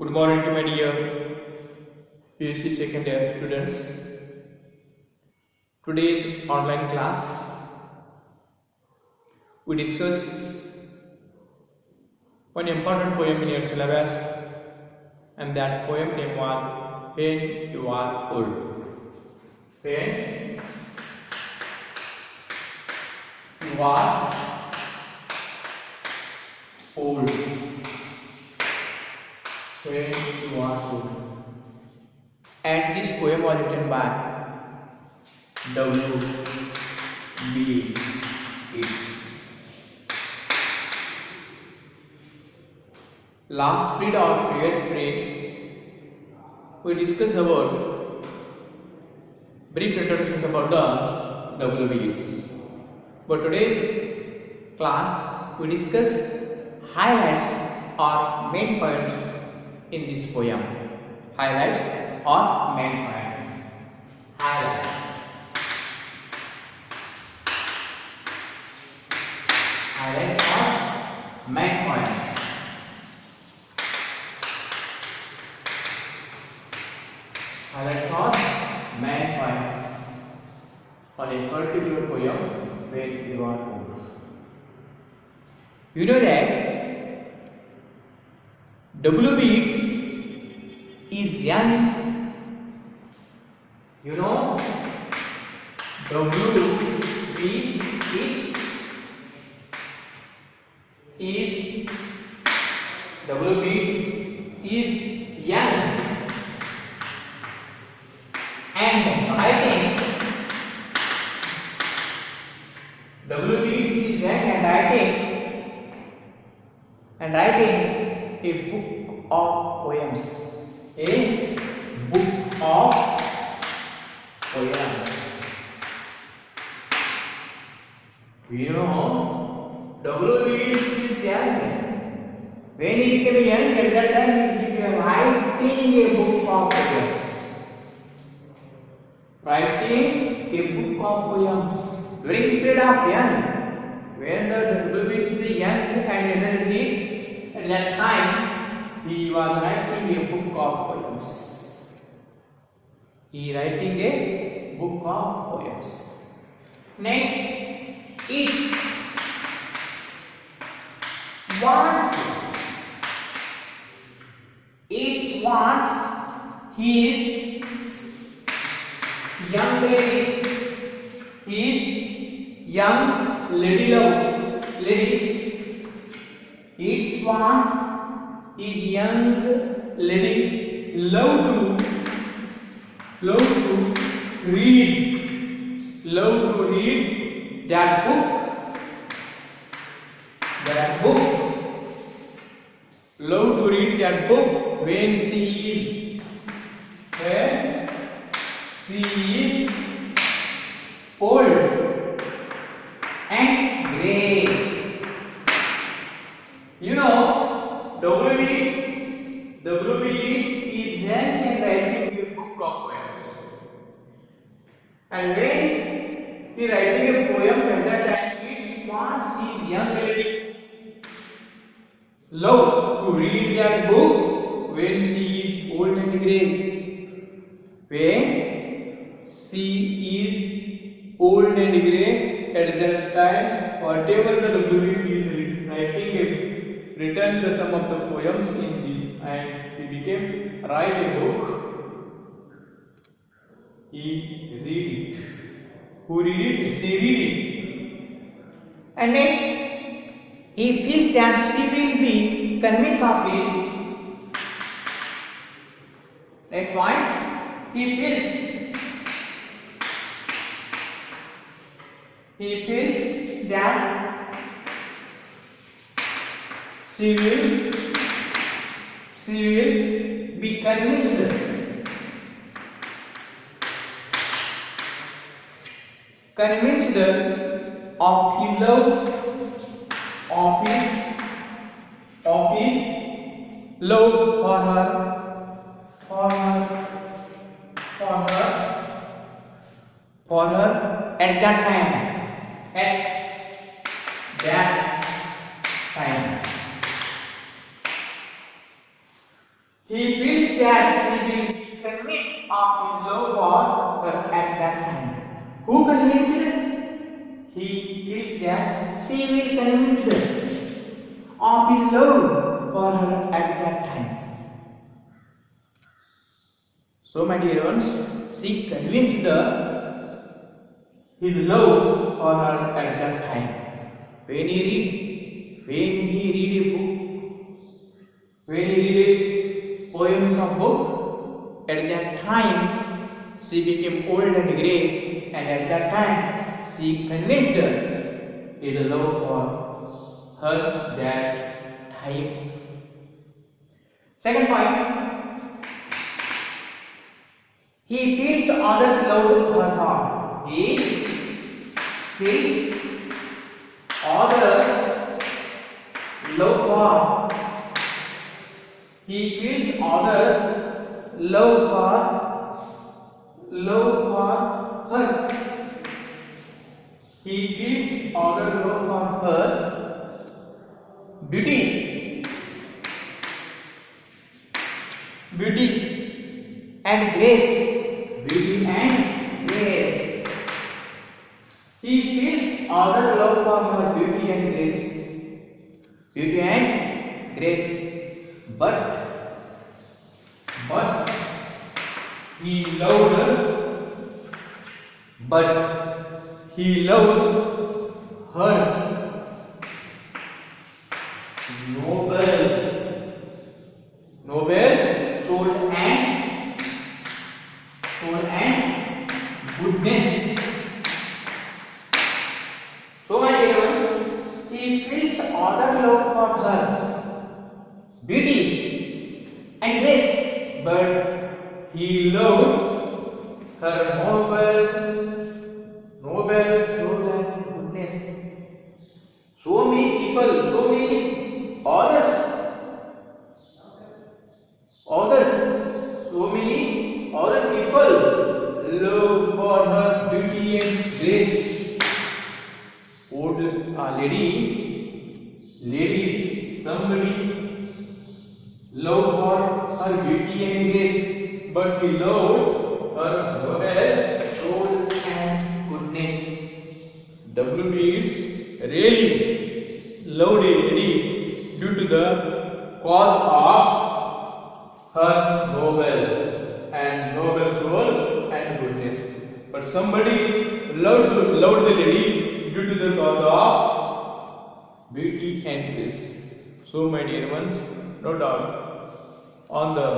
Good morning to my dear PUC second year students. Today's online class we discuss one important poem in your syllabus, and that poem name was When You Are Old. When you are old. When you are old. And this poem was written by W.B. Yeats. Last read our previous break, we discussed about brief introductions about the WBs. But today's class we discuss highlights or main points in this poem. Highlights or main points. Highlights. Highlights or main points. Highlights or main points on a particular poem when you are old. You know that W.B. Yeats is young. You know, W.B. Yeats is young and writing. W.B. Yeats is young and writing a book of poems. A book of poems. You know, W.B. Yeats is young. When he became young, at that time he began writing a book of poems. Writing a book of poems during the period of young. When the W.B. Yeats is young and energetic, at that time he was writing a book of poems. He writing a book of poems. Next, it wants his young lady. His young lady love. It wants his young lady love to read that book. Love to read that book when she is old and grey. You know, W.B. Yeats is young and writing a book of poems. And when he writing a poem at that time, Yeats wants his young lady love to read that book when she is old and grey. When she is old and grey, at that time, whatever the W.B. is writing, written the sum of the poems in the, and he became write a book. He read it. Who read it? She read it. And then he feels that she will be convinced of it. Next point, he feels that she will be convinced of his love, of his love for her at that time. He feels that she will be convinced of his love for her at that time. Who convinced? He feels that she will convince her of his love for her at that time. So, my dear ones, she convinced his love for her at that time. When he read a book, when he read poems of book, at that time she became old and grey, and at that time she convinced his love for her that time. Second point, he feels others love her heart. He feels other love for. He feels other love for her. He feels other love for her beauty and grace. Beauty and grace. He feels other love for her beauty and grace. Beauty and grace. But he loved her. But he loved her noble soul and goodness. So, my dear ones, he feels other love for her beauty and grace, but he loved her noble soul and goodness. So many people, so many others, so many other people love for her beauty and grace. Old lady, somebody loved for her beauty and grace, but he loved her noble soul and goodness. W. Yeats really loved a lady due to the cause of her noble soul and goodness. But somebody loved the lady due to the cause of beauty and grace. So, my dear ones, no doubt, on the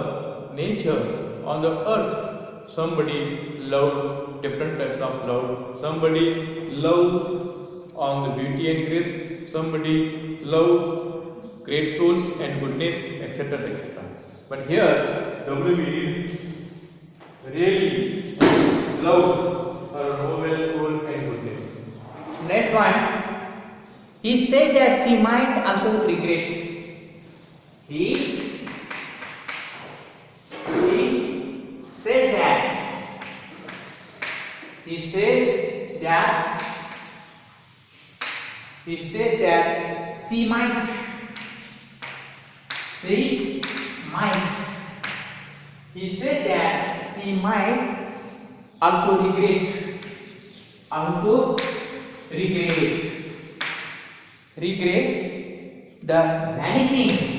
nature, on the earth, somebody loved different types of love. Somebody loved on the beauty and grace. Somebody loved great souls and goodness, etc., etc. But here, W. Yeats really loved her noble soul and goodness. Next one, he said that she might also regret. He said that she might. He said that she might also regret. Regret the vanishing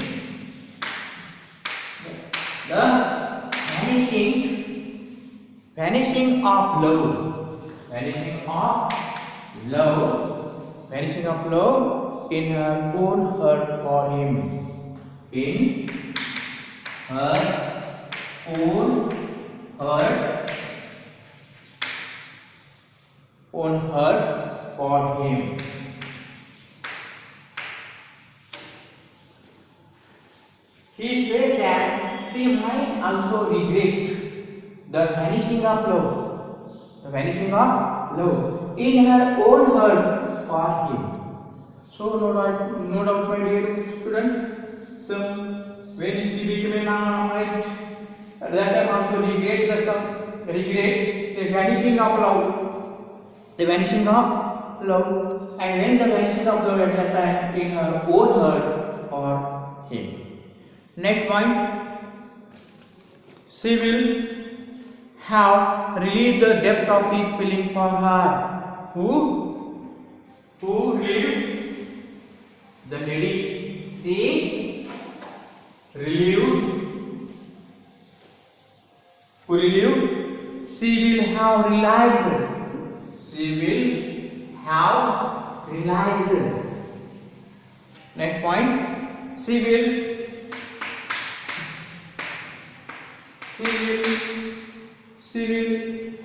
of love in her own heart for him. In her own heart for him. He said that she might also regret the vanishing of love in her own heart for him. So, no doubt, my dear students, when she became a non-white, at that time also regret the vanishing of love, and when the vanishing of love at that time in her own heart for him. Next point, she will have relieved the depth of his feeling for her. Who relieved the lady? She relieved. Who relieved? She will have realized. She will have realized. Next point. She will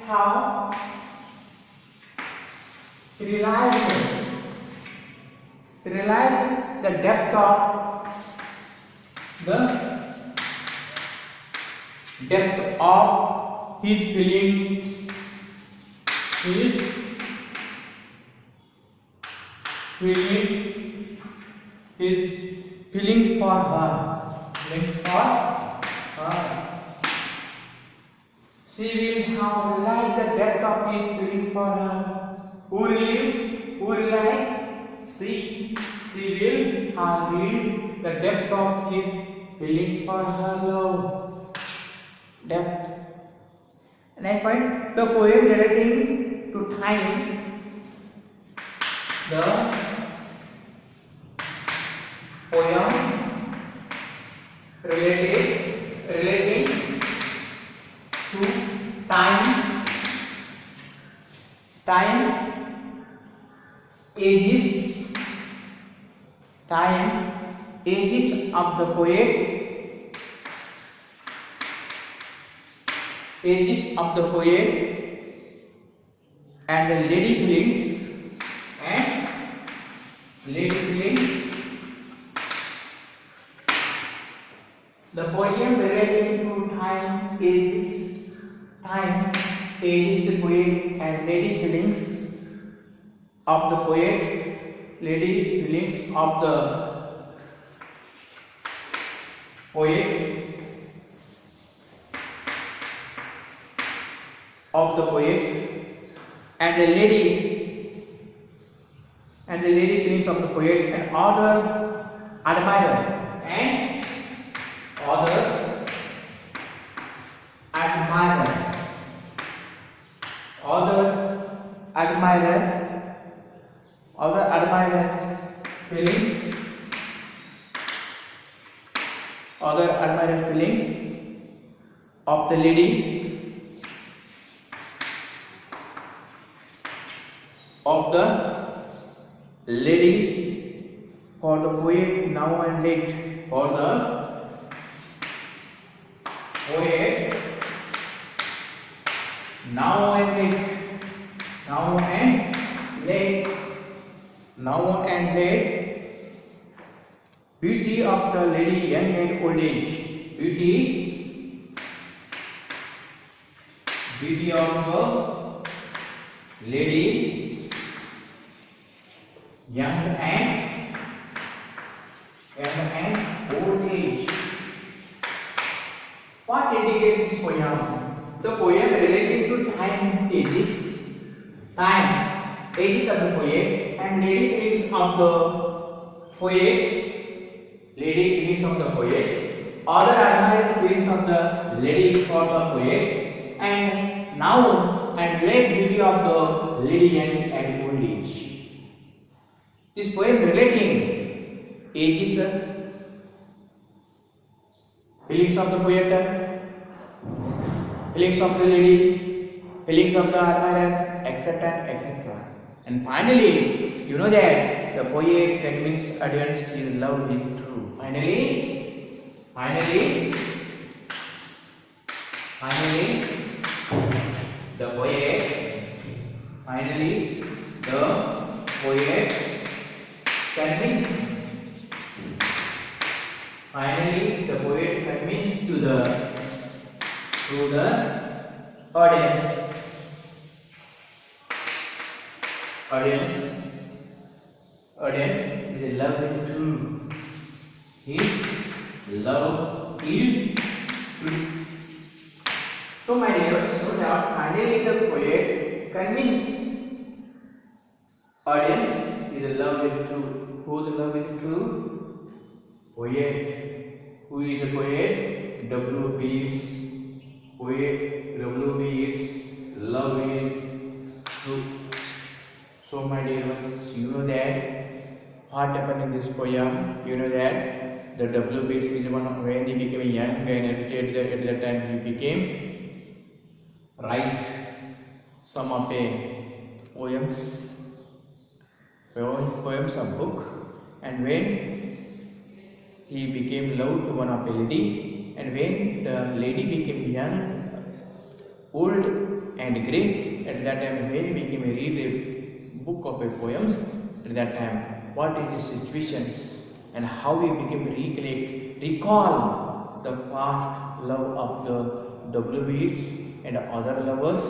have realized the depth of his feelings for her. She will have realized the depth of his feeling for her. Who realized? She will have realized the depth of his feelings for her love. Depth. Next point, the poem relating to time. The poem relating to time, ages of the poet, and the lady feelings, The poem relating to time, ages, the poet, and lady feelings of the poet, lady feelings of the poet, and the lady feelings of the poet and other admirer admirers feelings of the lady for the poet now and late, for the poet now and late, beauty of the lady young and old age, beauty of the lady young and old age. What indicates this poem? The poem relating to time, ages of the poet and lady feelings of the poet, other admiring feelings of the lady for the poet, and now and late beauty of the lady young and old age. This poem relating ages, feelings of the poet, feelings of the lady, feelings of the admirers, etc. And finally, you know that the poet convinced audience his love is true. Finally, the poet convinced to the audience his love is true. His love is true. So my dears, no doubt finally the poet convinced audience his love is true. Whose love is true? Poet. Who is the poet? W.B. poet W.B. Yeats love is true. So my dear ones, you know that what happened in this poem. You know that the W.B. Yeats is one of when he became a young and educated at that time he became write some of a poems of book, and when he became loved to one of a lady, and when the lady became young, old and grey, at that time when he became a read a book of a poems, at that time what is the situations and how he became recall the past love of the W.B.s and other lovers,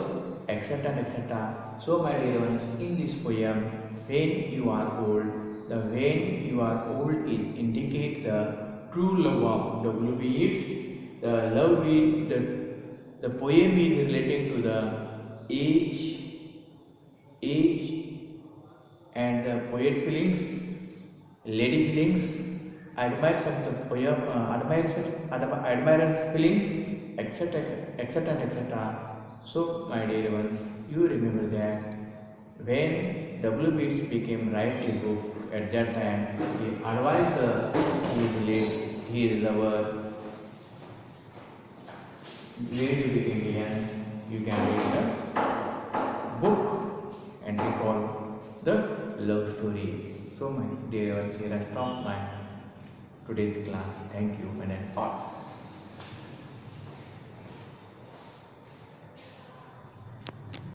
etc. etc. So my dear ones, in this poem, when you are old, the when you are old it indicate the true love of W.B.s. The love is the poem is relating to the age and the poet feelings, lady feelings, admirers of the poem, admirers feelings, etc. etc. etc. So my dear ones, you remember that when W.B. became writing book, at that time he advised his lover, when you became young, you can read the book and recall the love story. So my dear ones, here I stop my today's class. Thank you and